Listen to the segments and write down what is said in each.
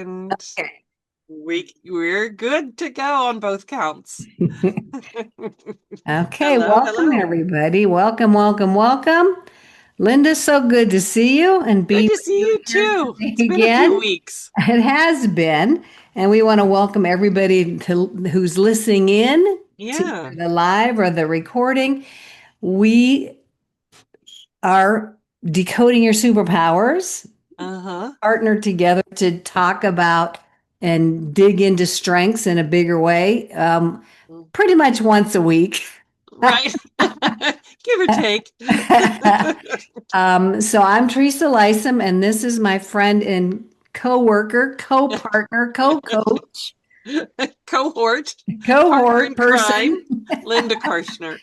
and Okay. we're good to go on both counts. Okay, Hello, welcome hello. everybody. Welcome, welcome, welcome. Linda, so good to see you and Good be to with see you you here too. It's today been a few again. weeks. It has been, and we want to welcome everybody who's listening in to Yeah. either the live or the recording. We are decoding your superpowers, Uh-huh. partnered together to talk about and dig into strengths in a bigger way, pretty much once a week. Right. Give or take. So I'm Teresa Lysam, and this is my friend and co-worker, co-partner, co-coach, Cohort, partner cohort in crime, person. Linda Karshner.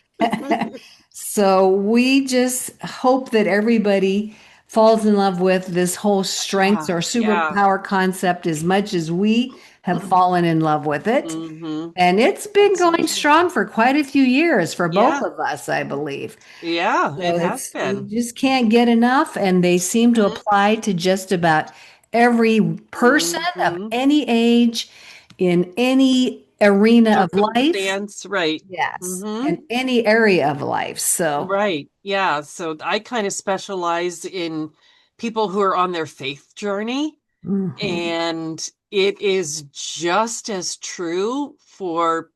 So we just hope that everybody falls in love with this whole strengths Yeah, or yeah. superpower concept as much as we have fallen in love with it. Mm-hmm. And it's been That's so going true. strong for quite a few years for both Yeah, of us, I believe. yeah, it So has it's we been. just can't get enough, and they seem to apply to just about every person of Mm-hmm. any age in any arena of life. Circumstance, right. Yes, Mm-hmm. in any area of life. So, Right. Yeah. So I kind of specialize in people who are on their faith journey, mhm. and it is just as true for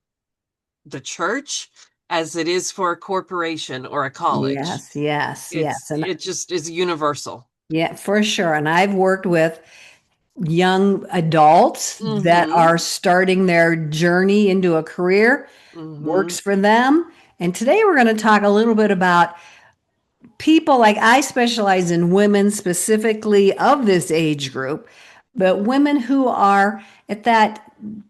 the church as it is for a corporation or a college. Yes, yes, yes, and It just is universal. yeah, for sure. And I've worked with young adults that Mm-hmm. are starting their journey into a career, Mm-hmm. works for them. And today we're going to talk a little bit about people. Like I specialize in women specifically of this age group, but women who are at that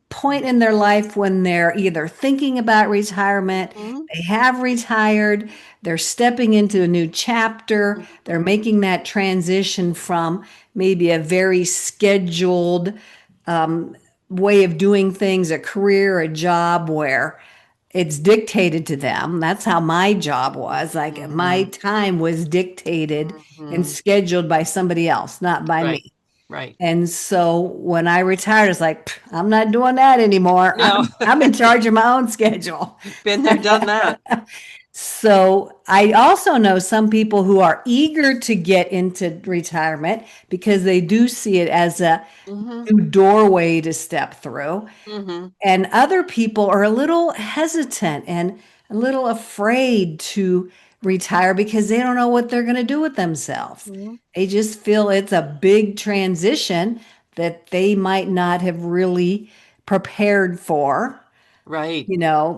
point in their life when they're either thinking about retirement, Mm-hmm. they have retired, they're stepping into a new chapter, they're Mm-hmm. making that transition from maybe a very scheduled way of doing things, a career, a job where it's dictated to them. That's how my job was. Like my Mm-hmm. time was dictated and Mm-hmm. scheduled by somebody else, not by Right. me. Right. And so when I retired, it's like, I'm not doing that anymore. No, I'm in charge of my own schedule. been there, done that. So I also know some people who are eager to get into retirement because they do see it as a Mm-hmm. new doorway to step through. Mm-hmm. And other people are a little hesitant and a little afraid to retire because they don't know what they're going to do with themselves. Mm-hmm. They just feel it's a big transition that they might not have really prepared for, Right.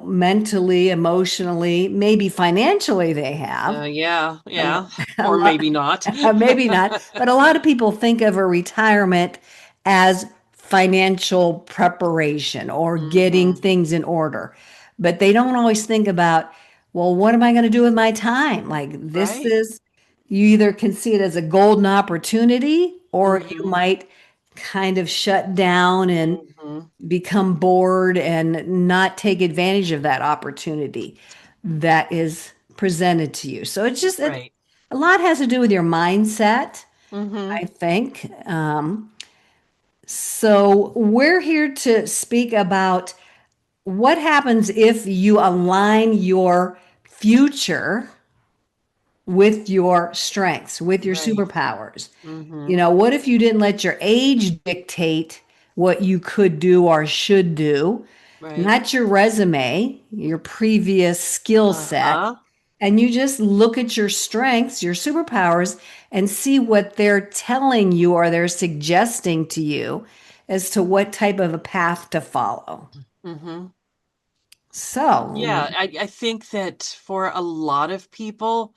mentally, emotionally, maybe financially they have. Yeah, A, yeah. a Or lot, maybe not. maybe not, but a lot of people think of a retirement as financial preparation or getting Mm-hmm. things in order. But they don't always think about, well, what am I going to do with my time? Like Right. you either can see it as a golden opportunity or you Mm-hmm. might kind of shut down and Mm-hmm. become bored and not take advantage of that opportunity that is presented to you. So Right. a lot has to do with your mindset, Mm-hmm. I think. So we're here to speak about what happens if you align your future with your strengths, with your Right. superpowers. Mm-hmm. What if you didn't let your age dictate what you could do or should do, Right. not your resume, your previous skill set, Uh-huh. and you just look at your strengths, your superpowers, and see what they're telling you or they're suggesting to you as to what type of a path to follow. Mm-hmm. So, Yeah, I think that for a lot of people,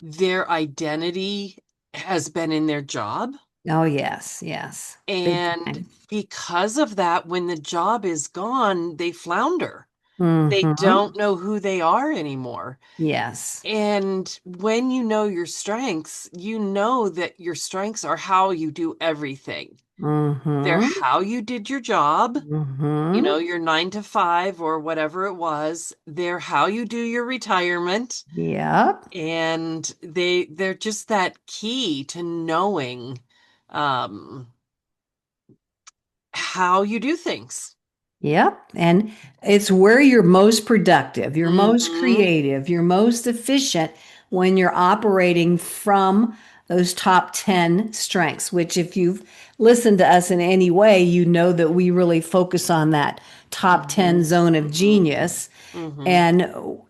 their identity has been in their job. oh, yes, yes, big And time. because of that, when the job is gone, they flounder. They Hmm. don't know who they are anymore. Yes. And when you know your strengths, you know that your strengths are how you do everything. They're Hmm. how you did your job, Hmm. your 9 to 5 or whatever it was. They're how you do your retirement. Yep. And they're just that key to knowing um how you do things. Yep. And it's where you're most productive, you're most Mm-hmm. creative, you're most efficient when you're operating from those top 10 strengths, which, if you've listened to us in any way, you know that we really focus on that top 10 Mm-hmm. zone of Mm-hmm. genius. Mm-hmm. And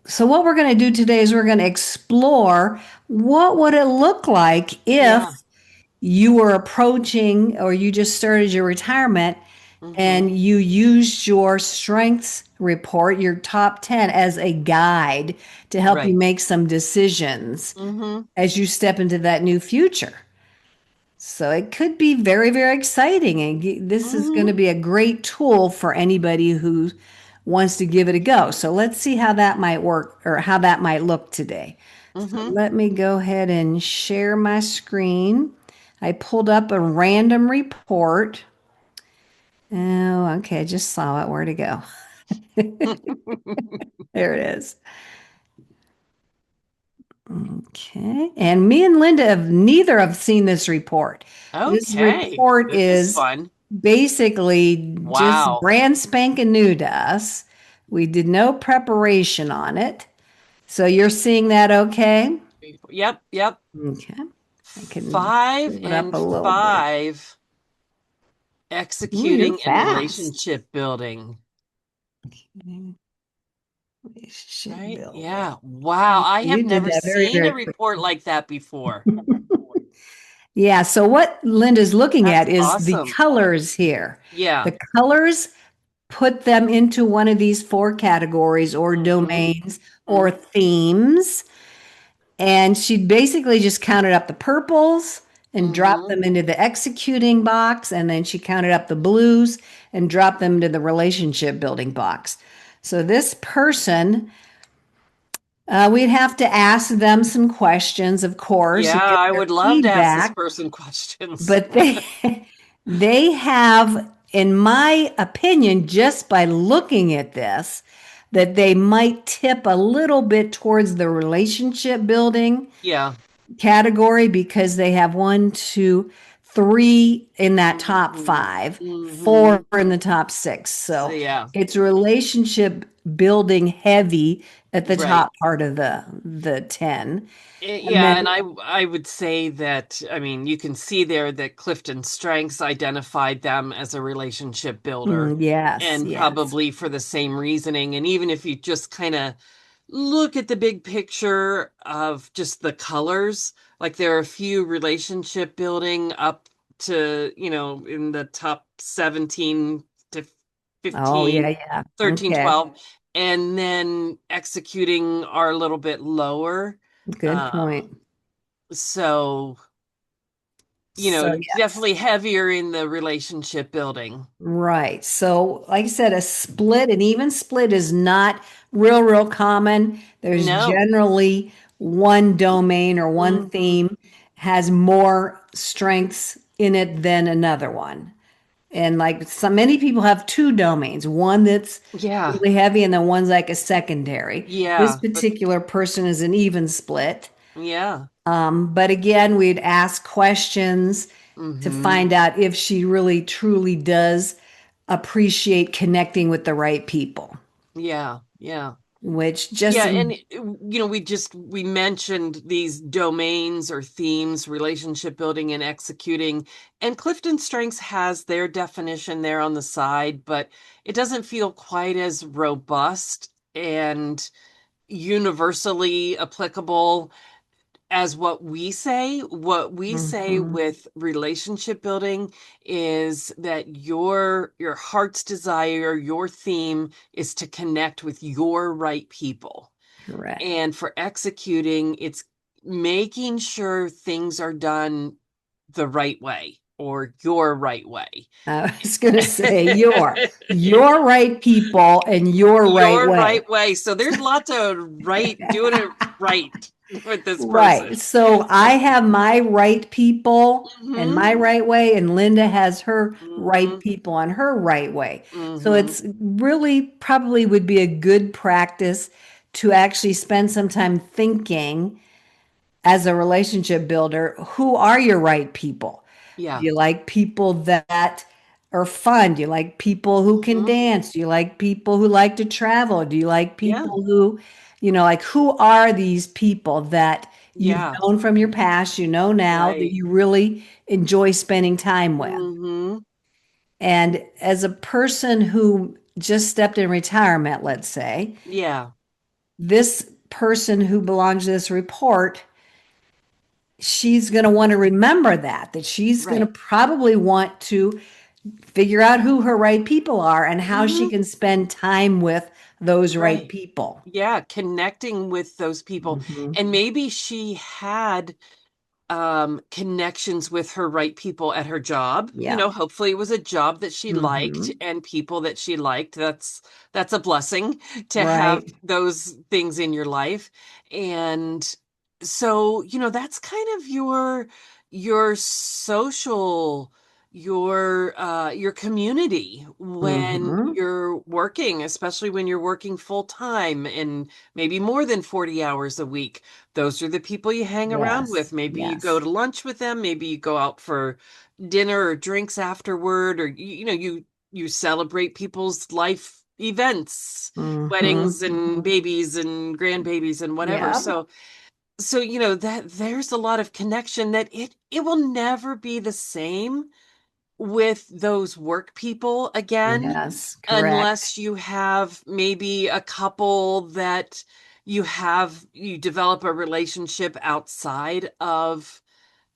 so what we're going to do today is we're going to explore what would it look like if Yeah. you were approaching or you just started your retirement Mm-hmm. and you used your strengths report, your top 10, as a guide to help you Right. make some decisions Mm-hmm. as you step into that new future. So it could be very, very exciting. And this is going to Mm-hmm. be a great tool for anybody who wants to give it a go. So let's see how that might work or how that might look today. So Mm-hmm. let me go ahead and share my screen. I pulled up a random report. Oh, okay. I just saw it. Where'd it go? There it is. Okay. And me and Linda have neither have seen this report. This Okay. report This is is fun. basically just Wow. brand spanking new to us. We did no preparation on it. So you're seeing that okay? Yep. Yep. Okay. I can Five pull it up and a little bit. five. Ooh, you're Executing and fast. relationship building. Relationship Right? building. Yeah. Wow. I have You did never that very, seen a very report like that before. quick. Yeah, so what Linda's looking That's at is the awesome. colors here. Yeah. The colors put them into one of these four categories or Mm-hmm. domains or themes. And she basically just counted up the purples and dropped Mm-hmm. them into the executing box. And then she counted up the blues and dropped them into the relationship building box. So this person, we'd have to ask them some questions, of course, Yeah, and get I their would love to ask this feedback. person questions. But they have, in my opinion, just by looking at this, that they might tip a little bit towards the relationship building Yeah. category because they have one, two, three in that top Mm-hmm. five, Mm-hmm. four in the top six. So So yeah. it's relationship building heavy at the Right. top part of the 10. And Yeah, and then, I would say that, I mean, you can see there that CliftonStrengths identified them as a relationship builder, yes, and yes. probably for the same reasoning. And even if you just kind of look at the big picture of just the colors, like there are a few relationship building up to, in the top 17 to Oh, yeah, 15, yeah. 13, Okay. 12, and then executing are a little bit lower. Good point. Um, so, So, yes. definitely heavier in the relationship building. Right. So, like I said, a split, an even split is not real, real common. There's No. generally one domain or one Hmm. theme has more strengths in it than another one. And like so many people have two domains, one that's Yeah. really heavy and then one's like a secondary. This Yeah. But particular person is an even split. yeah. But again, we'd ask questions to Hmm. find out if she really truly does appreciate connecting with the right people, Yeah. Yeah. which Yeah, just, and we mentioned these domains or themes, relationship building and executing, and Clifton Strengths has their definition there on the side, but it doesn't feel quite as robust and universally applicable as what we say. What we say mhm, with relationship building is that your heart's desire, your theme is to connect with your right people. correct. And for executing, it's making sure things are done the right way or your right way. I was going to say your right people and your right Your way. right way. So there's lots of doing it right with this Right. person. So I have my right people and Hmm. my right way, and Linda has her right Hmm. people on her right way. So Hmm. it's really probably would be a good practice to actually spend some time thinking as a relationship builder, who are your right people? Do Yeah. you like people that are fun? Do you like people who can Hmm. dance? Do you like people who like to travel? Do you like Yeah. people who, like who are these people that you've Yeah. known from your past, you know now that Right. you really enjoy spending time with? Hmm. And as a person who just stepped in retirement, let's say, Yeah. this person who belongs to this report, she's going to want to remember that she's going to Right. probably want to figure out who her right people are and how she Hmm. can spend time with those right Right. people. Yeah. Connecting with those people. Hmm. And maybe she had connections with her right people at her job. Yeah. Hopefully it was a job that she liked Hmm. and people that she liked. That's a blessing to have Right. those things in your life. And so, that's kind of your social your community when Hmm. you're working, especially when you're working full time and maybe more than 40 hours a week. Those are the people you hang around with. Yes. Maybe you go Yes. to lunch with them, maybe you go out for dinner or drinks afterward, or you celebrate people's life events, Hmm. weddings and Hmm. babies and grandbabies and whatever. Yeah. So that there's a lot of connection that it will never be the same with those work people again, Yes. Correct. unless you have maybe a couple that you develop a relationship outside of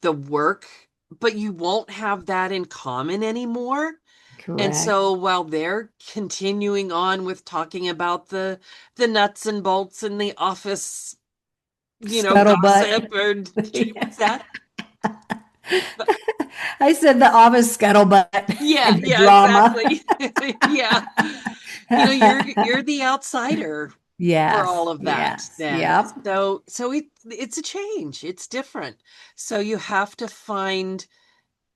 the work, but you won't have that in common anymore. And Correct. so while they're continuing on with talking about the nuts and bolts in the office, Scuttlebutt. gossip or what's that? But I said the office scuttlebutt yeah, and the yeah, drama. exactly. Yeah. You're the outsider for Yes, all of that yes, then. yep. So it's a change. It's different. So you have to find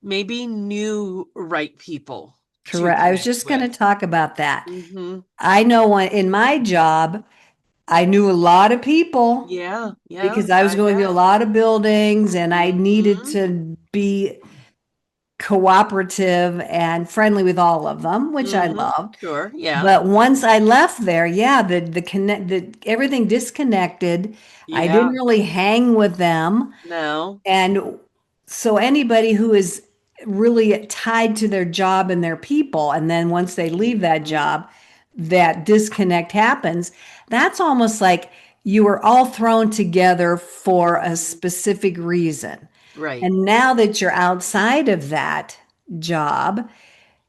maybe new right people to Correct. I was connect just going to with. talk about that. Hmm. I know when in my job, I knew a lot of people Yeah, yeah, because I was I going to a bet. lot of buildings and I needed Hmm. to be cooperative and friendly with all of them, which I Hmm. loved. Sure, yeah. But once I left there, yeah, the everything disconnected. I didn't Yeah. really hang with them. No. And so anybody who is really tied to their job and their people, and then once they leave that Hmm. job, that disconnect happens, that's almost like you were all thrown together for a Hmm. specific reason. Right. And now that you're outside of that job,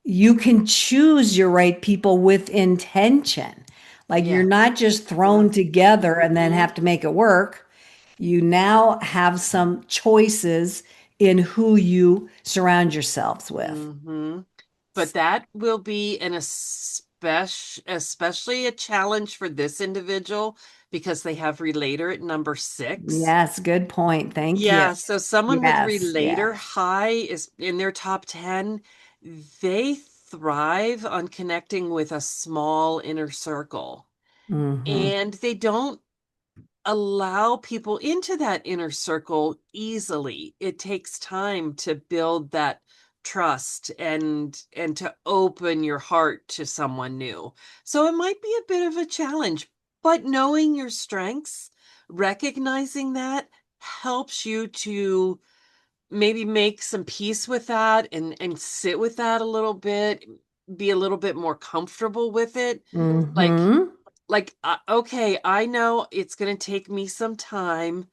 you can choose your right people with intention. Like you're Yeah. not just Yeah. thrown together and then Hmm. have to make it work. You now have some choices in who you surround yourselves with. Hmm. But that will be especially a challenge for this individual because they have Relator at number 6. Yes, good point. Thank you. Yeah, so someone with Yes, Relator yes. high is in their top 10. They thrive on connecting with a small inner circle, Hmm. and they don't allow people into that inner circle easily. It takes time to build that trust and to open your heart to someone new. So it might be a bit of a challenge, but knowing your strengths, recognizing that helps you to maybe make some peace with that and sit with that a little bit, be a little bit more comfortable with it. Like Hmm. okay, I know it's going to take me some time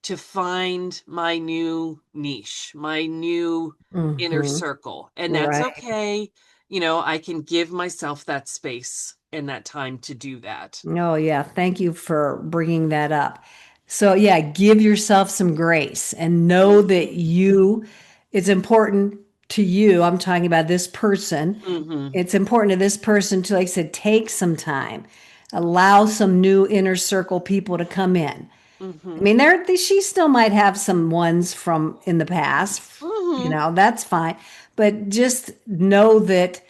to find my new niche, my new inner Hmm. circle. And that's Right. okay. I can give myself that space and that time to do that. Oh, yeah. Thank you for bringing that up. So, yeah, give yourself some grace and know that Hmm. it's important to you. I'm talking about this person. Hmm. It's important to this person to, like I said, take some time, allow some new inner circle people to come in. I Hmm. mean, she still might have some ones from in the past, Hmm. that's fine. But just know that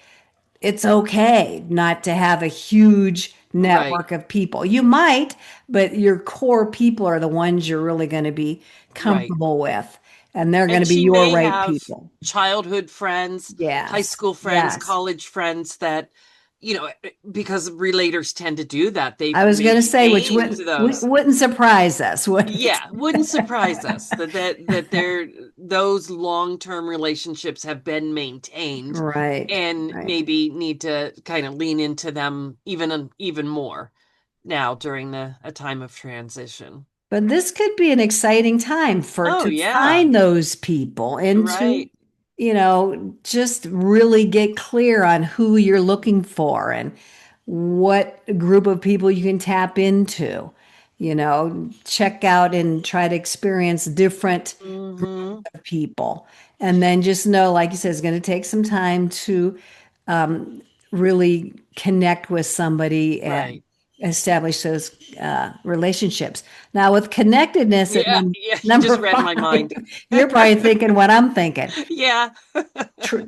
it's okay not to have a huge Right. network of people. You might, but your core people are the ones you're really going to be Right. comfortable with. and they're going And to be she your may right have people. childhood friends, high Yes. school friends, Yes. college friends that, because relators tend to do that, I they've was going to say, which maintained those. wouldn't surprise us, would it? Yeah, wouldn't surprise us that those long-term relationships have been maintained Right. and Right. maybe need to kind of lean into them even more now during a time of transition. But this could be an exciting time Oh to yeah, find those people and to, right. just really get clear on who you're looking for and what group of people you can tap into. Check out and try to experience different Mm-hmm. people. And then just know, like you said, it's going to take some time to really connect with somebody and Right. establish those relationships. Now, with connectedness at Yeah, yeah, you just number read my five, mind. you're probably thinking what I'm thinking. Yeah.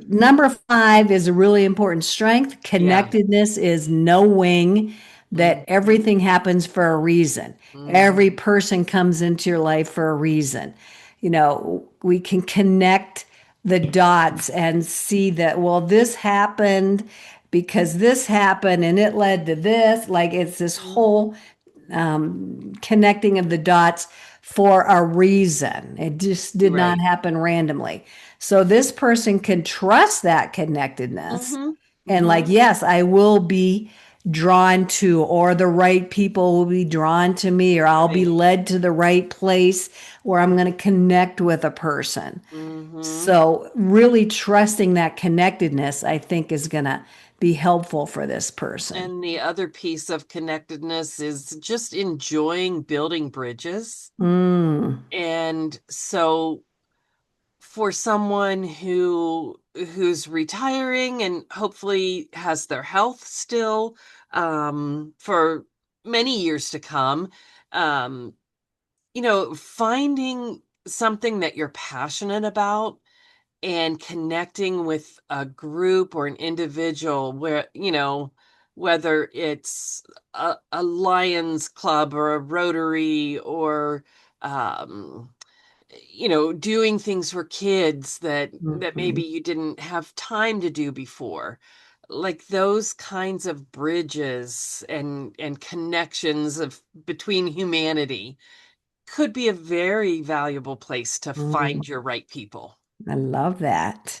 Number five is a really important strength. Yeah. Connectedness is knowing that Mm-hmm. everything happens for a reason. Every Mm-hmm. person comes into your life for a reason. We can connect the dots and see that, well, this happened because this happened and it led to this. Like it's this whole connecting of the dots for a reason. It just did not Right. happen randomly. So this person can trust that connectedness Mm-hmm. and, like, Mm-hmm. yes, I will be drawn to, or the right people will be drawn to me, or I'll be Right. led to the right place where I'm going to connect with a person. Mm-hmm. So, really trusting that connectedness, I think, is going to be helpful for this person. And the other piece of connectedness is just enjoying building bridges. Mm, And so for someone who's retiring and hopefully has their health still for many years to come, um, finding something that you're passionate about and connecting with a group or an individual where, whether it's a Lions Club or a Rotary or, um, doing things for kids that maybe mhm, you didn't have time to do before. Like those kinds of bridges and connections of between humanity could be a very valuable place to mm. find your right people. I love that.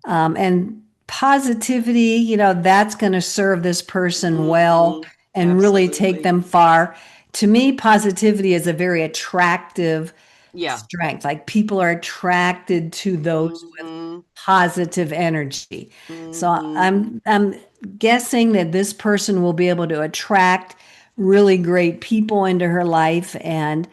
And positivity, that's going to serve this person well Hmm. and really take Absolutely. them far. To me, positivity is a very attractive Yeah. strength. Like people are attracted to those with Hmm. positive energy. So Hmm. I'm guessing that this person will be able to attract really great people into her life and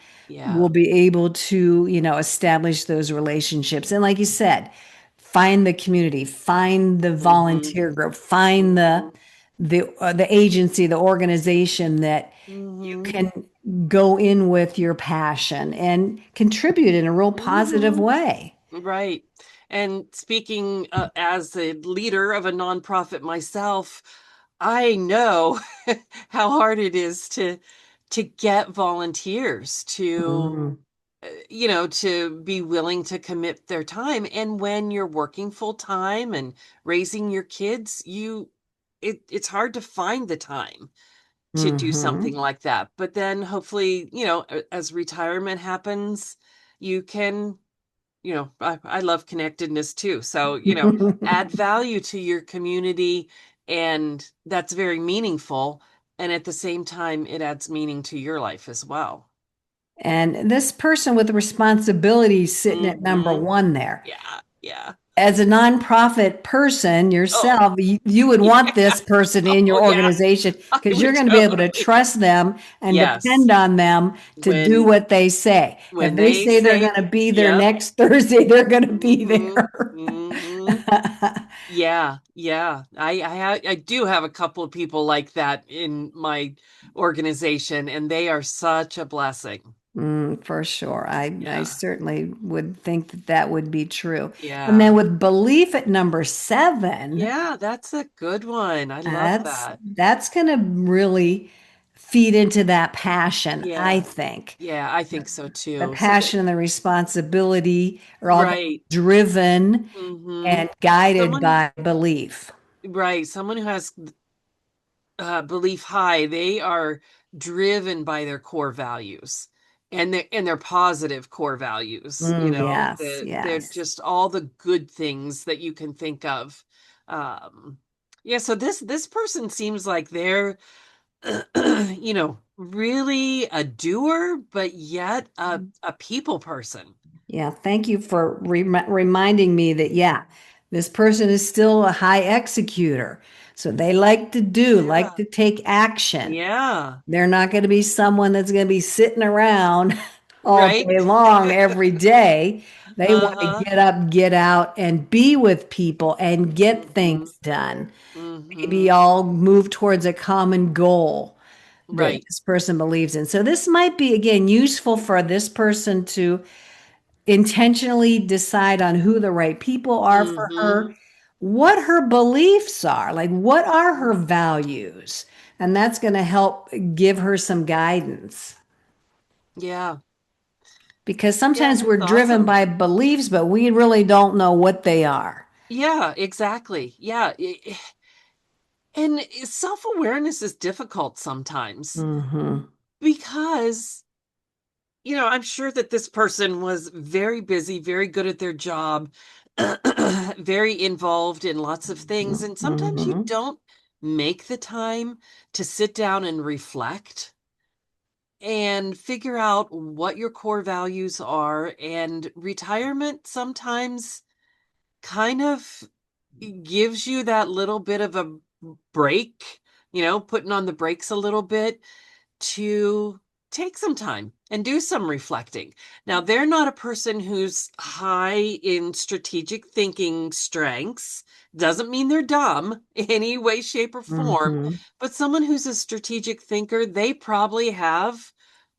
will Yeah. be able to, establish those relationships. And like you said, find the community, find the Hmm. volunteer group, find the Hmm. the agency, the organization that you Hmm. can go in with your passion and contribute in a real positive Hmm. way. Right. And speaking as a leader of a nonprofit myself, I know how hard it is to get volunteers Mm, to be willing to commit their time. And when you're working full time and raising your kids, it's hard to find the time to do something mhm. like that. But then hopefully, as retirement happens, you can, I love connectedness too. So, add value to your community, and that's very meaningful. And at the same time, it adds meaning to your life as well. And this person with responsibility sitting at number Hmm. one there. Yeah, yeah. As a nonprofit person Oh, yourself, you would want yeah. this person in your Oh, yeah. organization I because you're would going to be able to totally. trust them and Yes. depend on them to do When what they say. If when they they say they're say, going to be there yep. next Thursday, they're going to be Hmm. there. Hmm. Yeah, yeah. I do have a couple of people like that in my organization, and they are such a blessing. For sure. I Yeah. certainly would think that that would be true. And Yeah. then with belief at number seven, Yeah, that's a good one. I love that's that. that's going to really feed into that passion, I Yeah. think. Yeah, I think so The too. So that, passion and the responsibility are all going to be right. driven Hmm. and guided Someone, by belief. right. Someone who has belief high, they are driven by their core values and their positive core values, Yes, they're yes. just all the good things that you can think of. Um, yeah, so this person seems like they're really a doer, but yet a people person. Yeah, thank you for reminding me that, yeah, this person is still a high executor. So they like to do, like Yeah. to take action. Yeah. They're not going to be someone that's going to be sitting around all Right? day long every day. They want to Uh-huh. get up, get out, and be with people and get Hmm. things done. Maybe Hmm. all move towards a common goal that Right. this person believes in. So this might be, again, useful for this person to intentionally decide on who the right people are for Hmm. her, what her beliefs are, like what are her values. And that's going to help give her some guidance. Yeah. Because Yeah, sometimes we're that's driven awesome. by beliefs, but we really don't know what they are. Yeah, exactly. Yeah. And self-awareness is difficult sometimes Hmm. because, I'm sure that this person was very busy, very good at their job, very involved in lots of things. And sometimes you Hmm. don't make the time to sit down and reflect and figure out what your core values are. And retirement sometimes kind of gives you that little bit of a break, putting on the brakes a little bit to take some time and do some reflecting. Now, they're not a person who's high in strategic thinking strengths. Doesn't mean they're dumb in any way, shape, or form, Hmm. but someone who's a strategic thinker, they probably have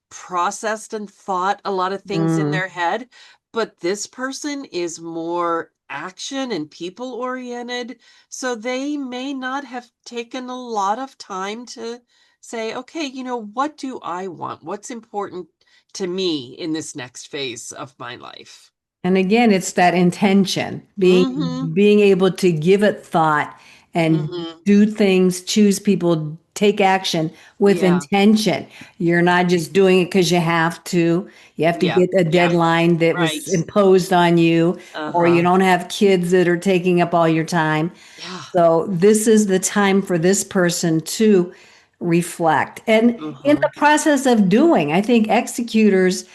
processed and thought a lot of things in Mm. their head, but this person is more action and people oriented. So they may not have taken a lot of time to say, okay, what do I want? What's important to me in this next phase of my life? And again, it's that intention, Mm-hmm. being able to give it thought and Mm-hmm. do things, choose people, take action with Yeah. intention. You're not just doing it because you have to. You have to Yeah. get a Yeah. deadline that Right. was imposed on you, or you Uh-huh. don't have kids that are taking up all your time. Yeah. So this is the time for this person to reflect. And in Uh-huh. the process of doing, I think executors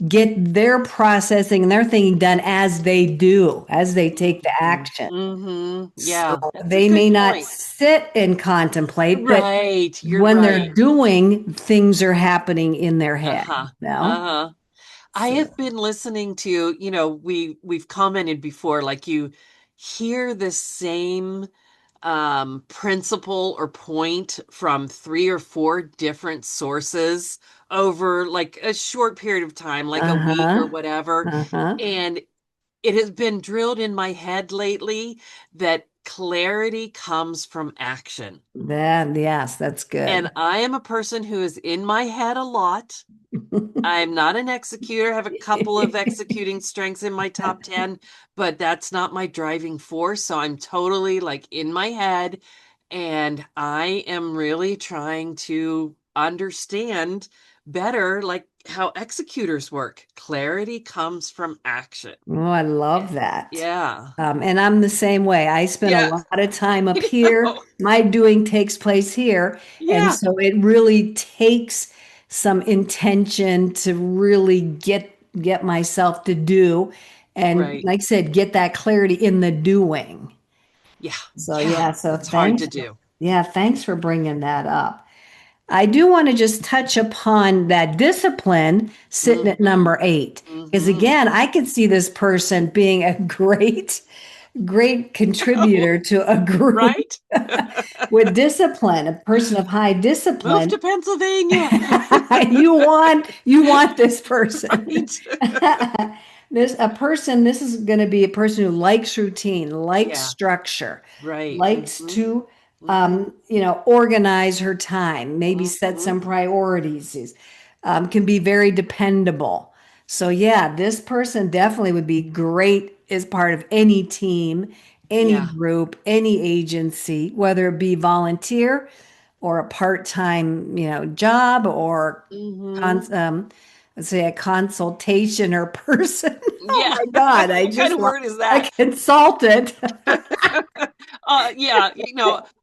get their processing and their thinking done as they do, as they take the Mm-hmm. action. Mm-hmm. So Yeah. That's a they good may not point. sit and contemplate, but Right, you're when they're right. doing, things are happening in their head, Uh-huh. no? Uh-huh. I So, have been listening to, we've commented before, like you hear the same principle or point from three or four different sources over like a short period of time, like a week or uh-huh, whatever. uh-huh. And it has been drilled in my head lately that clarity comes from action. Yes, that's And good. I am a person who is in my head a lot. I'm not an executor. I have a couple of executing strengths in my top 10, but that's not my driving force. So I'm totally like in my head. And I am really trying to understand better, like how executors work. Clarity comes from action. Oh, I love that. Yeah. And I'm the same way. I spend a Yeah. lot of time up I here. know. My doing takes place here. And Yeah. so it really takes some intention to really get myself to do. And Right. like I said, get that clarity in the doing. Yeah. So Yeah. yeah, so It's hard to thanks. do. Yeah, thanks for bringing that up. I do want to just touch upon that discipline sitting at Mm-hmm. number 8. Because Mm-hmm. again, I could see this person being a great contributor to a group Right? with discipline, a person of high Move discipline. to Pennsylvania. You want this person. Right. This is going to be a person who likes routine, likes Yeah, structure, right. likes Hmm. to Hmm. Organize her time, maybe set Hmm. some priorities, can be very dependable. So, yeah, this person definitely would be great as part of any team, any Yeah. group, any agency, whether it be volunteer or a part-time, job or Hmm. cons let's say a consultation or person. Oh Yeah. my God, I What kind just of love word is a that? consultant. Yeah,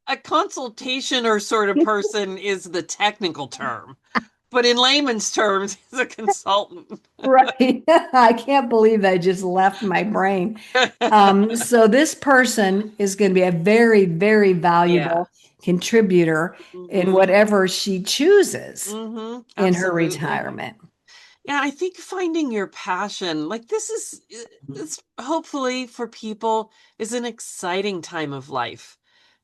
a consultation sort of person is the technical term, but in layman's terms, is a consultant. Right. I can't believe that just left my brain. So this person is going to be a very, very Yeah. valuable contributor in Hmm. whatever she chooses Hmm. in her Absolutely. retirement. Yeah, I think finding your passion, like this hopefully for people is an exciting time of life.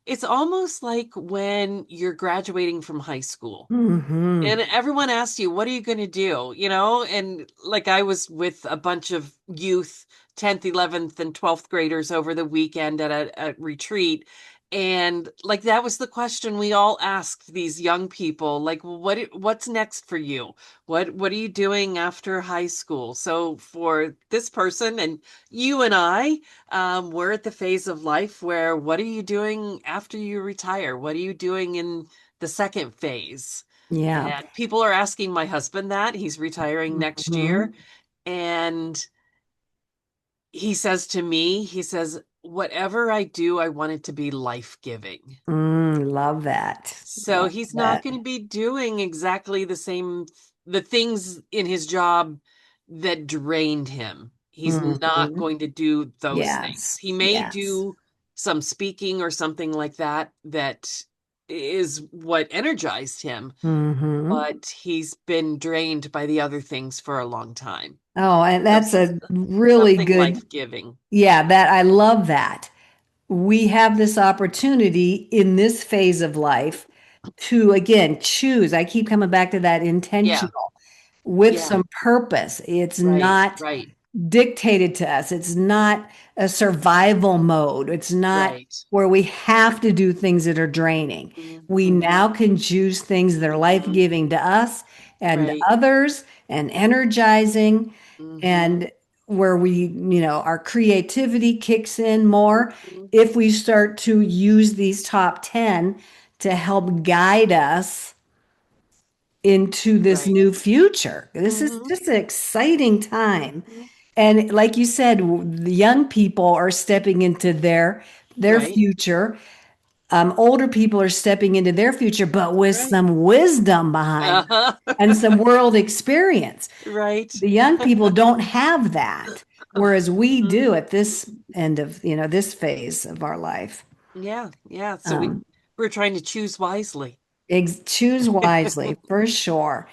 It's almost like when you're graduating from high school. Hmm. And everyone asks you, what are you going to do? And like I was with a bunch of youth, 10th, 11th, and 12th graders over the weekend at a retreat. And like that was the question we all asked these young people, like, well, what's next for you? What are you doing after high school? So for this person and you and I, we're at the phase of life where what are you doing after you retire? What are you doing in the second phase? Yeah. And people are asking my husband that. He's retiring next year. Hmm. And he says to me, he says, whatever I do, I want it to be life-giving. Love that. So Love he's not that. going to be doing exactly the things in his job that drained him. He's not Hmm. going to do those things. Yes. He may Yes. do some speaking or something like that, that is what energized him, Hmm. but he's been drained by the other things for a long time. Oh, and So that's a really something good, life-giving. yeah, that I love that. We have this opportunity in this phase of life to again choose. I keep coming back to that Yeah, intentional with yeah, some purpose. It's right, not right, dictated to us. It's not a survival mode. It's not right. where we have to do things that are draining. We Hmm. now can choose things that are Hmm. life-giving to us and to Right. others and energizing Hmm. and where our creativity kicks in more Hmm. if we start to use these top 10 to help guide us into this Right. new future. This is Hmm. just an exciting time. Hmm. And like you said, the young people are stepping into their Right. future. Older people are stepping into their future, but with Right. some wisdom behind them Uh-huh. and some world experience. Right. The young people don't have that, whereas we do Hmm. at this end of, this phase of our life. Yeah, yeah. So Um, we're trying to choose wisely. Choose wisely for sure.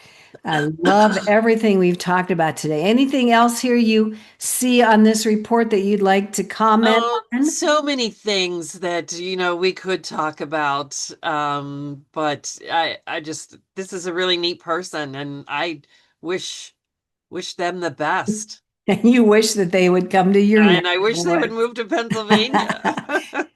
I love everything we've talked about today. Anything else here you see on this report that you'd like to comment Oh, on? so many things that, we could talk about. But I just, this is a really neat person and I wish, wish them the best. And you wish that they would come to your neck And I of wish the they would woods. move to Pennsylvania.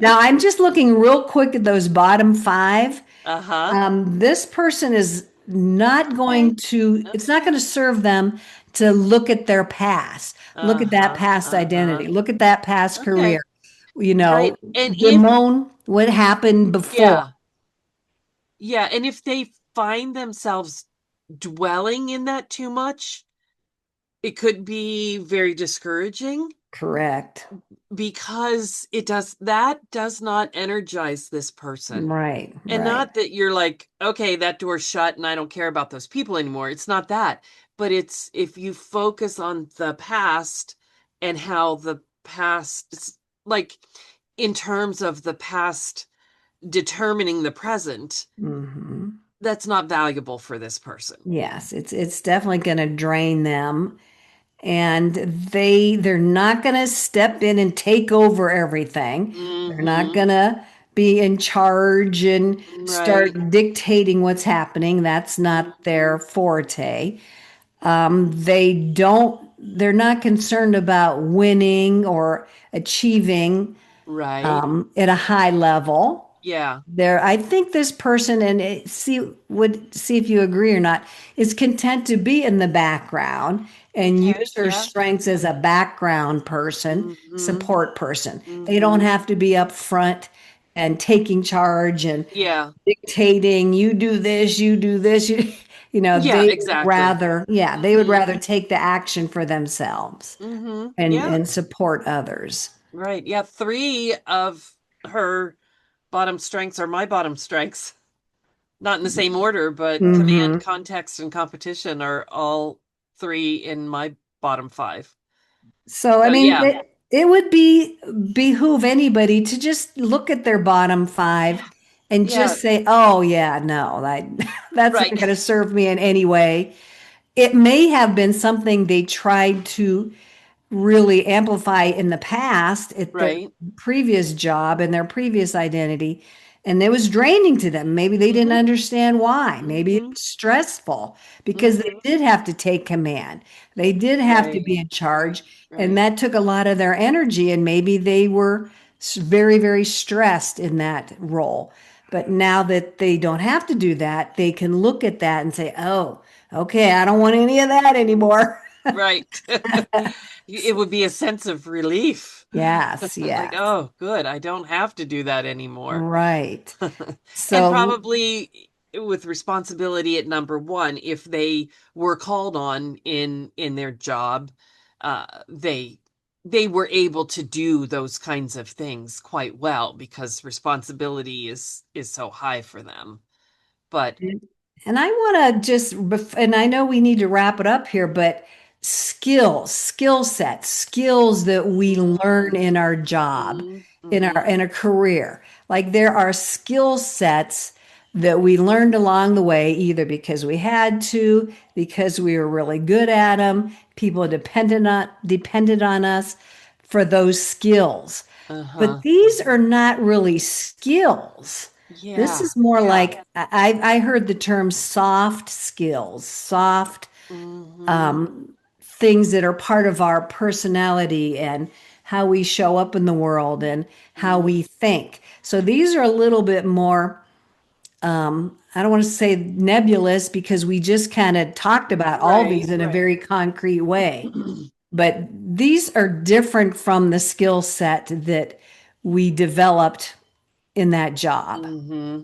Now, I'm just looking real quick at those bottom five. Uh-huh. This person is not Okay. going to, it's not going Okay. to serve them to look at their past, look at that Uh-huh. past Uh-huh. identity, look at that past career, Okay. Right. And if, bemoan what happened before. yeah, yeah. And if they find themselves dwelling in that too much, it could be very discouraging Correct. because that does not energize this person. Right, And right. not that you're like, okay, that door's shut and I don't care about those people anymore. It's not that. But it's if you focus on the past and how the past, like in terms of the past determining the present, Hmm. that's not valuable for this person. Yes, it's definitely going to drain them, and they're not going to step in and take over everything. They're not Hmm. going to be in charge and Right. start dictating what's happening. That's not Hmm. their forte. They're not concerned about winning or achieving Right. at a high level. Yeah. I think this person, and see if you agree or not, is content to be in the background and Okay. use her Yeah. strengths as a background person, Mm-hmm. support person. They don't Mm-hmm. have to be up front and taking charge and Yeah. dictating, you do this, you do this. Yeah, exactly. they would Mm-hmm. rather take the action for themselves Mm-hmm. Yeah. and support others. Right. Yeah. Three of her bottom strengths are my bottom strengths. Not in the same order, but command, Hmm. context, and competition are all three in my bottom five. So, I So mean, yeah. it would behoove anybody to just look at their bottom five and Yeah. just say, "Oh yeah, no, that's not Right. going to serve me in any way." It may have been something they tried to really amplify in the past at their Right. previous job and their previous identity. And it was draining to them. Maybe they didn't Mm-hmm. understand why. Maybe it Mm-hmm. was stressful because they Mm-hmm. did have to take command. They did have to Right. be in charge. And Right. that took a lot of their energy. And maybe they were very, very stressed in that role. But now that they don't have to do that, they can look at that and say, oh, okay, I don't want any of that anymore. Right. It would be a sense of relief. Yes, Like, yes. oh, good. I don't have to do that anymore. Right. And So, probably with responsibility at number one, if they were called on in their job, they were able to do those kinds of things quite well because responsibility is so high for them. But and I want to and I know we need to wrap it up here, but skill sets, skills that we learn in our job, mm-hmm, mm-hmm, in a career. Like there are skill sets that we learned along the way, either because we had to, because we were really good at them, people depended on us for those skills. But uh-huh. these are not really skills. This Yeah, is more yeah. like I heard the term soft skills, soft Mm-hmm, things that are part of our personality and how we show up in the world and how mm-hmm. we think. So these are a little bit more, I don't want to say nebulous because we just kind of talked about all Right. these in a very concrete way. But these are different from the skill set that we developed in that job. Mm-hmm.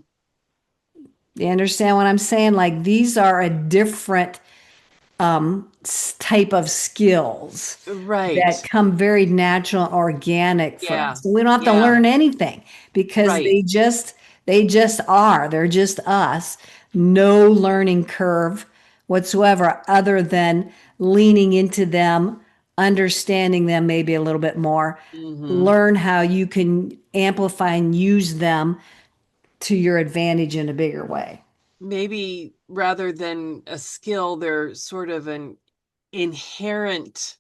You understand what I'm saying? Like these are a different type of skills that Right. come very natural, organic for Yeah. us. So we don't have to Yeah. learn anything because Right. they just are. They're just us. No learning curve whatsoever, other than leaning into them, understanding them maybe a little bit more. Mm-hmm. Learn how you can amplify and use them to your advantage in a bigger way. Maybe rather than a skill, they're sort of an inherent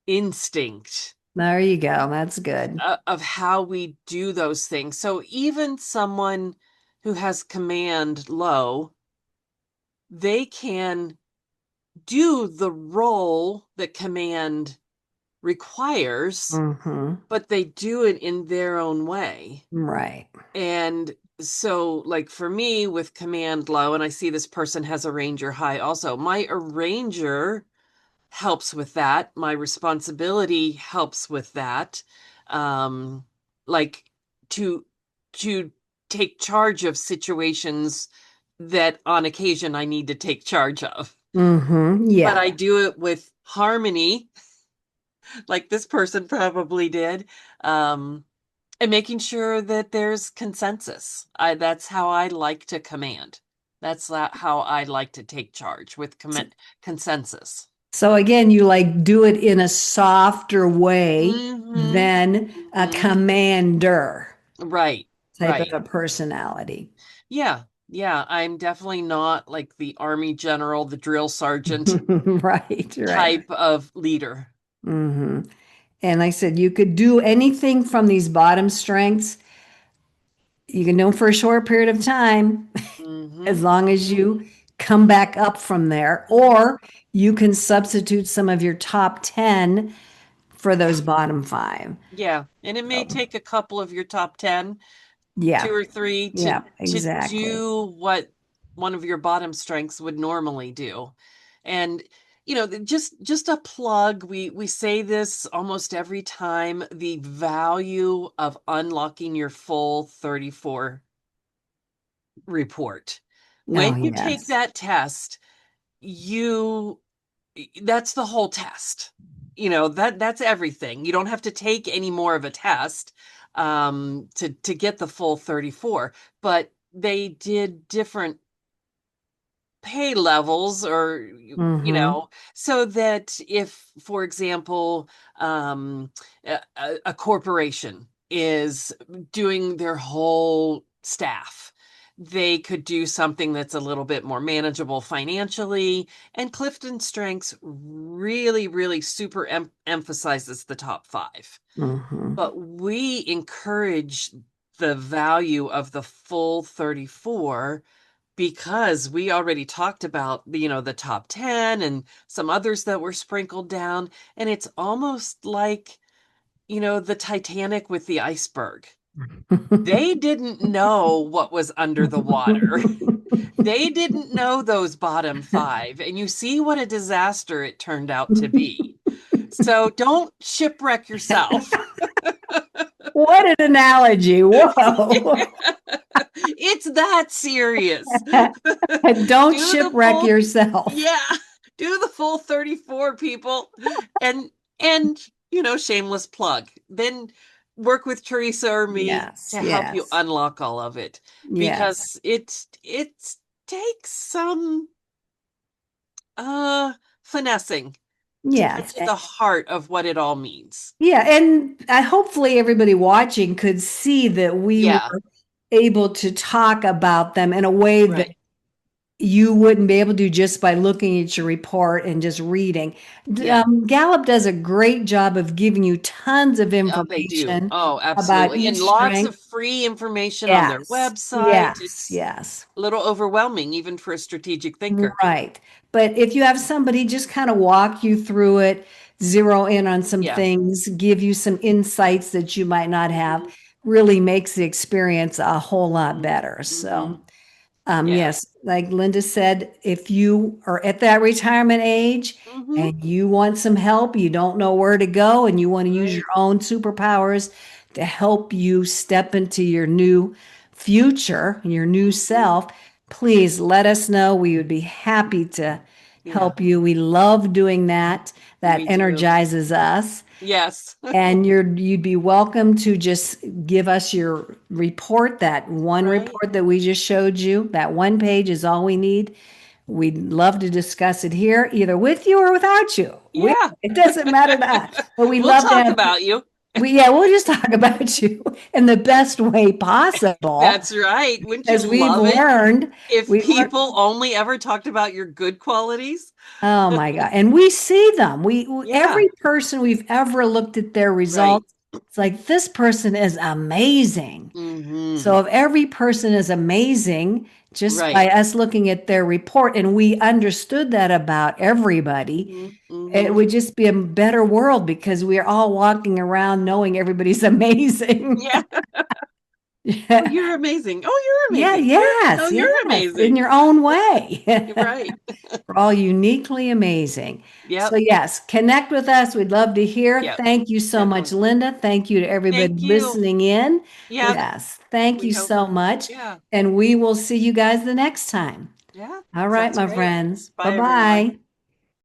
instinct There you go. That's good. of how we do those things. So even someone who has command low, they can do the role that command requires, Hmm. but they do it in their own way. Right. And so, like for me with command low, and I see this person has a ranger high also, my arranger helps with that. My responsibility helps with that. Um, like to to take charge of situations that on occasion I need to take charge of. But Yeah. I do it with harmony, like this person probably did. Um, and making sure that there's consensus. That's how I like to command. That's how I like to take charge with consensus. So again, you like do it in a softer way Mm-hmm. than a Mm-hmm. commander Right, type of right. a personality. Yeah, yeah. I'm definitely not like the army general, the drill sergeant Right, right. type of leader. Hmm. And like I said, you could do anything from these bottom strengths. You can do them for a short period of time, Mm-hmm. as long as Mm-hmm. you come back up from there, or you can substitute some of your top 10 for those bottom five. Yeah, and it may So, take a couple of your top 10 Yeah. two or three Yeah, to exactly. do what one of your bottom strengths would normally do. And just a plug, we say this almost every time, the value of unlocking your full 34 report. Oh, When you take yes. that test, you that's the whole test. That's everything. You don't have to take any more of a test to get the full 34, but they did different pay levels, or Mm-hmm. so that if, for example, a corporation is doing their whole staff, they could do something that's a little bit more manageable financially, and Clifton Strengths really, really super emphasizes the top five. Mm-hmm. But we encourage the value of the full 34, because we already talked about the top 10 and some others that were sprinkled down, and it's almost like the Titanic with the iceberg. They didn't know what was under the water. They didn't know those bottom five, and you see what a disaster it turned out to be. So don't shipwreck yourself. What an analogy. Whoa. It's that serious. Don't Do the shipwreck full, yourself. yeah, do the full 34, people. And shameless plug. Then work with Teresa or me Yes, to help you yes, unlock all of it, yes, because it takes some uh finessing to get yes. to the heart of what it all means. Yeah, and hopefully everybody watching could see that we were Yeah, able to talk about them in a way that right. you wouldn't be able to just by looking at your report and just reading. Yeah. Gallup does a great job of giving you tons of Oh, they do. information Oh, about absolutely. each And lots strength. of free information on their Yes, website. yes, It's yes. a little overwhelming, even for a strategic thinker. Right. But if you have somebody just kind of walk you through it, zero in on some Yeah. things, give you some insights that you might not have, Hmm. really makes the experience a whole lot Hmm. better. Hmm. So, Yeah. yes, like Linda said, if you are at that retirement age Hmm. and you want some help, you don't know where to go, and you want to use your Right. own superpowers to help you step into your new future, your new Hmm. self, please let us know. We would be happy to Yeah, help you. We love doing that. That we do. energizes us. Yes. And you'd be welcome to just give us your report, that one Right. report that we just showed you. That one page is all we need. We'd love to discuss it here, either with you or without you. Yeah. It doesn't matter to us, but we We'll love to talk have, about you. we'll just talk about you in the best way possible. That's right. Wouldn't you As love it if we've learned, people only ever talked about your good qualities? oh my God. And we see them. Yeah. Every person we've ever looked at their Right. results, it's like this person is amazing. Hmm. So if every person is amazing just by Right. us looking at their report and we understood that about everybody, Hmm. it Hmm. would just be a better world because we're all walking around knowing everybody's amazing. Yeah. Oh, Yeah. you're amazing. Oh, you're Yeah, amazing. You're no, yes, you're yes, in amazing. your own way. You're right. We're all uniquely amazing. So, Yep. yes, connect with us. We'd love to hear. Yep. Thank you so much, Definitely. Linda. Thank you to everybody Thank you. listening in. Yep. Yes, thank We you hope. so much. Yeah. And we will see you guys the next time. Yeah. All right, Sounds my great. friends. Bye Bye, everyone. bye.